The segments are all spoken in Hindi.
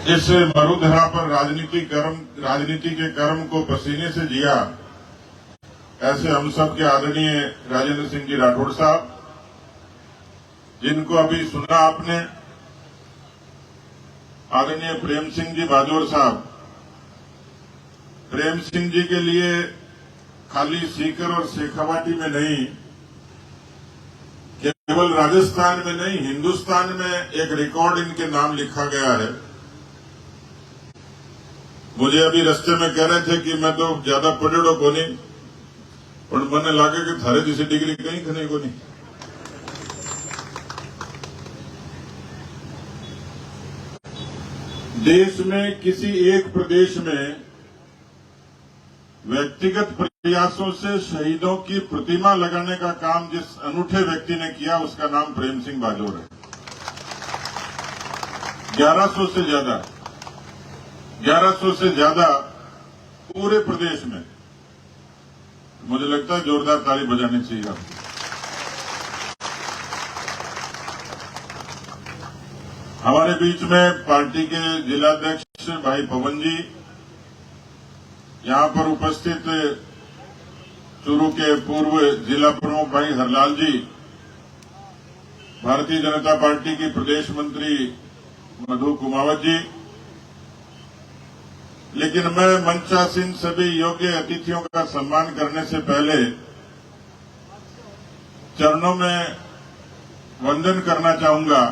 इस मरुधरा पर राजनीति के कर्म को पसीने से जिया, ऐसे हम सब के आदरणीय राजेंद्र सिंह जी राठौड़ साहब, जिनको अभी सुना आपने, आदरणीय प्रेम सिंह जी बाजोर साहब। प्रेम सिंह जी के लिए खाली सीकर और शेखावाटी में नहीं, केवल राजस्थान में नहीं, हिंदुस्तान में एक रिकॉर्ड इनके नाम लिखा गया है। मुझे अभी रास्ते में कह रहे थे कि मैं तो ज्यादा पढ़ेड़ो को नहीं, पर मैंने लगे कि थारे जैसी डिग्री कहीं खने को नहीं। देश में किसी एक प्रदेश में व्यक्तिगत प्रयासों से शहीदों की प्रतिमा लगाने का काम जिस अनूठे व्यक्ति ने किया, उसका नाम प्रेम सिंह बाजोर है। 1100 से ज्यादा पूरे प्रदेश में। मुझे लगता है जोरदार ताली बजानी चाहिए आपको। हमारे बीच में पार्टी के जिलाध्यक्ष भाई पवन जी, यहां पर उपस्थित चूरू के पूर्व जिला प्रमुख भाई हरलाल जी, भारतीय जनता पार्टी की प्रदेश मंत्री मधु कुमावत जी, लेकिन मैं मंचासीन सभी योग्य अतिथियों का सम्मान करने से पहले चरणों में वंदन करना चाहूंगा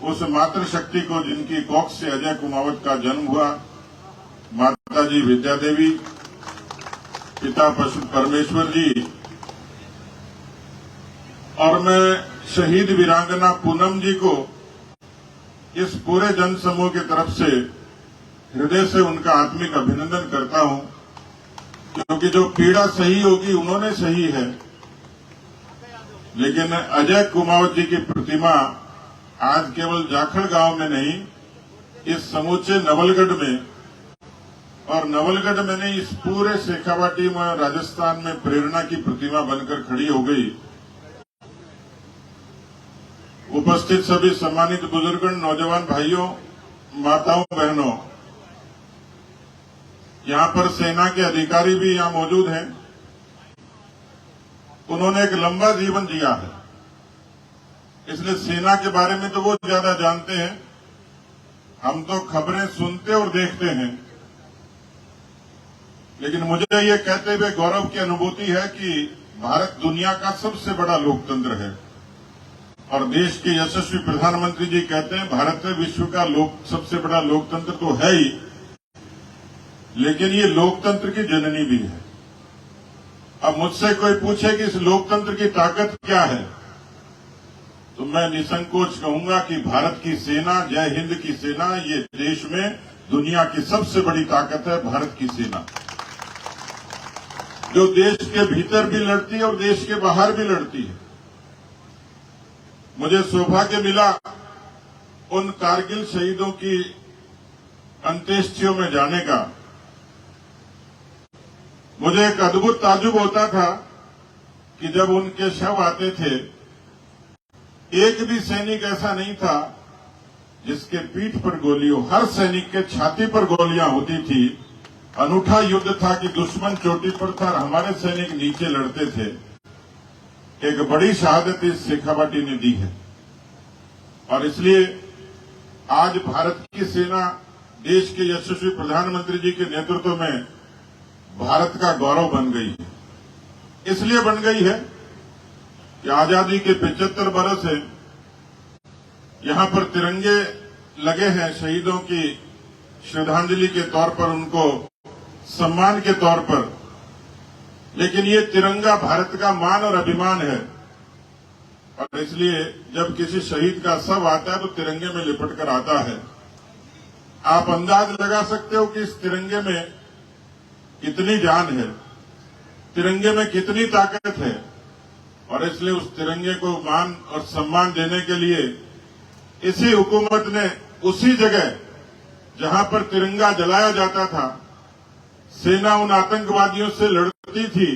उस मातृशक्ति को जिनकी कोख से अजय कुमावत का जन्म हुआ, माता जी विद्या देवी, पिता पशु परमेश्वर जी, और मैं शहीद वीरांगना पूनम जी को इस पूरे जनसमूह की तरफ से हृदय से उनका आत्मिक अभिनंदन करता हूं, क्योंकि जो पीड़ा सही होगी उन्होंने सही है, लेकिन अजय कुमावत जी की प्रतिमा आज केवल जाखड़ गांव में नहीं, इस समूचे नवलगढ़ में, और नवलगढ़ में नहीं, इस पूरे शेखावाटी में, राजस्थान में प्रेरणा की प्रतिमा बनकर खड़ी हो गई। उपस्थित सभी सम्मानित बुजुर्गों, नौजवान भाइयों, माताओं, बहनों, यहां पर सेना के अधिकारी भी यहां मौजूद हैं। उन्होंने एक लंबा जीवन जिया है, इसलिए सेना के बारे में तो वो ज्यादा जानते हैं, हम तो खबरें सुनते और देखते हैं। लेकिन मुझे ये कहते हुए गौरव की अनुभूति है कि भारत दुनिया का सबसे बड़ा लोकतंत्र है, और देश के यशस्वी प्रधानमंत्री जी कहते हैं भारत विश्व का सबसे बड़ा लोकतंत्र तो है ही, लेकिन ये लोकतंत्र की जननी भी है। अब मुझसे कोई पूछे कि इस लोकतंत्र की ताकत क्या है, तो मैं निसंकोच कहूंगा कि भारत की सेना, जय हिंद की सेना, ये देश में दुनिया की सबसे बड़ी ताकत है। भारत की सेना जो देश के भीतर भी लड़ती है और देश के बाहर भी लड़ती है। मुझे सौभाग्य मिला उन कारगिल शहीदों की अंत्येष्टियों में जाने का। मुझे एक अद्भुत ताज्जुब होता था कि जब उनके शव आते थे, एक भी सैनिक ऐसा नहीं था जिसके पीठ पर गोली हो, हर सैनिक के छाती पर गोलियां होती थी। अनूठा युद्ध था कि दुश्मन चोटी पर था और हमारे सैनिक नीचे लड़ते थे। एक बड़ी शहादत इस शेखावाटी ने दी है, और इसलिए आज भारत की सेना देश के यशस्वी प्रधानमंत्री जी के नेतृत्व में भारत का गौरव बन गई है। इसलिए बन गई है कि आजादी के 75 बरस है, यहां पर तिरंगे लगे हैं शहीदों की श्रद्धांजलि के तौर पर, उनको सम्मान के तौर पर। लेकिन ये तिरंगा भारत का मान और अभिमान है, और इसलिए जब किसी शहीद का शव आता है तो तिरंगे में लिपट कर आता है। आप अंदाज लगा सकते हो कि इस तिरंगे में कितनी जान है, तिरंगे में कितनी ताकत है, और इसलिए उस तिरंगे को मान और सम्मान देने के लिए इसी हुकूमत ने उसी जगह जहां पर तिरंगा जलाया जाता था, सेना उन आतंकवादियों से लड़ती थी,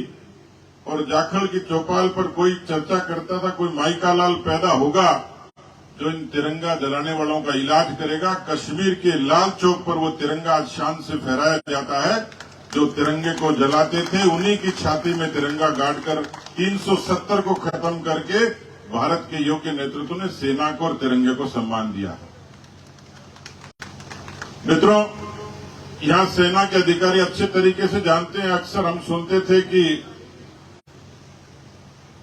और जाखड़ की चौपाल पर कोई चर्चा करता था कोई माई का लाल पैदा होगा, जो इन तिरंगा जलाने वालों का इलाज करेगा। कश्मीर के लाल चौक पर वो तिरंगा आज शान से फहराया जाता है। जो तिरंगे को जलाते थे उन्हीं की छाती में तिरंगा गाड़कर 370 को खत्म करके भारत के योग्य नेतृत्व ने सेना को और तिरंगे को सम्मान दिया। मित्रों, यहां सेना के अधिकारी अच्छे तरीके से जानते हैं। अक्सर हम सुनते थे कि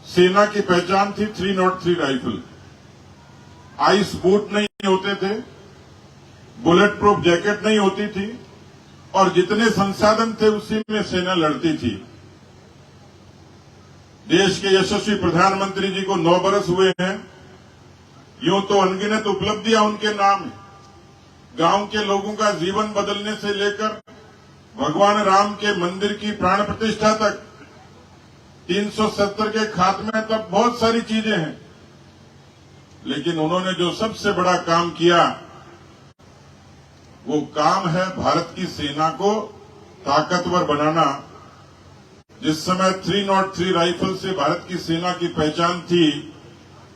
सेना की पहचान थी 303 राइफल। आइस बूट नहीं होते थे, बुलेट प्रूफ जैकेट नहीं होती थी और जितने संसाधन थे उसी में सेना लड़ती थी। देश के यशस्वी प्रधानमंत्री जी को 9 बरस हुए हैं। यूं तो अनगिनत उपलब्धियां उनके नाम है। गांव के लोगों का जीवन बदलने से लेकर भगवान राम के मंदिर की प्राण प्रतिष्ठा तक, 370 के खात्मे तक बहुत सारी चीजें हैं। लेकिन उन्होंने जो सबसे बड़ा काम किया वो काम है भारत की सेना को ताकतवर बनाना। जिस समय 303 राइफल से भारत की सेना की पहचान थी,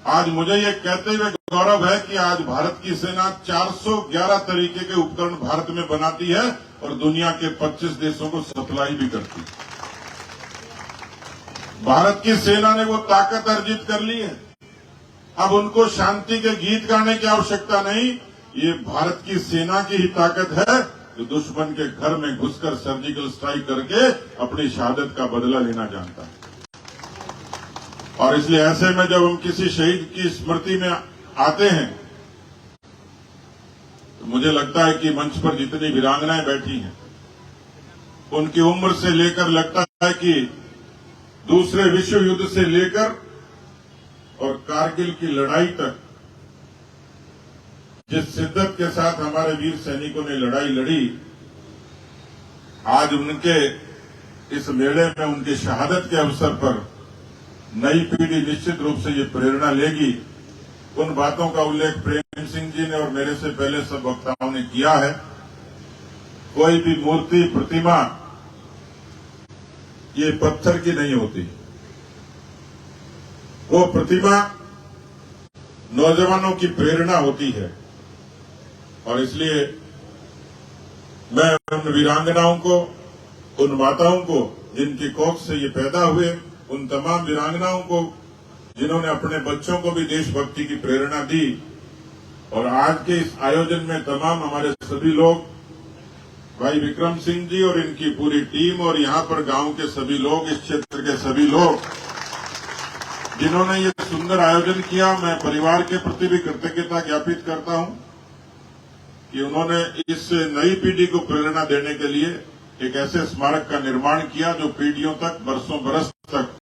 आज मुझे ये कहते हुए गौरव है कि आज भारत की सेना 411 तरीके के उपकरण भारत में बनाती है और दुनिया के 25 देशों को सप्लाई भी करती है। भारत की सेना ने वो ताकत अर्जित कर ली है। अब उनको शांति के गीत गाने की आवश्यकता नहीं। ये भारत की सेना की ही ताकत है जो दुश्मन के घर में घुसकर सर्जिकल स्ट्राइक करके अपनी शहादत का बदला लेना जानता है। और इसलिए ऐसे में जब हम किसी शहीद की स्मृति में आते हैं तो मुझे लगता है कि मंच पर जितनी वीरांगनाएं बैठी हैं उनकी उम्र से लेकर लगता है कि दूसरे विश्व युद्ध से लेकर और कारगिल की लड़ाई तक जिस शिद्दत के साथ हमारे वीर सैनिकों ने लड़ाई लड़ी, आज उनके इस मेले में उनकी शहादत के अवसर पर नई पीढ़ी निश्चित रूप से ये प्रेरणा लेगी। उन बातों का उल्लेख प्रेम सिंह जी ने और मेरे से पहले सब वक्ताओं ने किया है। कोई भी मूर्ति, प्रतिमा ये पत्थर की नहीं होती। वो प्रतिमा नौजवानों की प्रेरणा होती है। और इसलिए मैं उन वीरांगनाओं को, उन माताओं को जिनकी कोख से ये पैदा हुए, उन तमाम वीरांगनाओं को जिन्होंने अपने बच्चों को भी देशभक्ति की प्रेरणा दी, और आज के इस आयोजन में तमाम हमारे सभी लोग, भाई विक्रम सिंह जी और इनकी पूरी टीम और यहाँ पर गांव के सभी लोग, इस क्षेत्र के सभी लोग जिन्होंने ये सुंदर आयोजन किया, मैं परिवार के प्रति भी कृतज्ञता ज्ञापित करता हूं कि उन्होंने इस नई पीढ़ी को प्रेरणा देने के लिए एक ऐसे स्मारक का निर्माण किया जो पीढ़ियों तक, बरसों बरस तक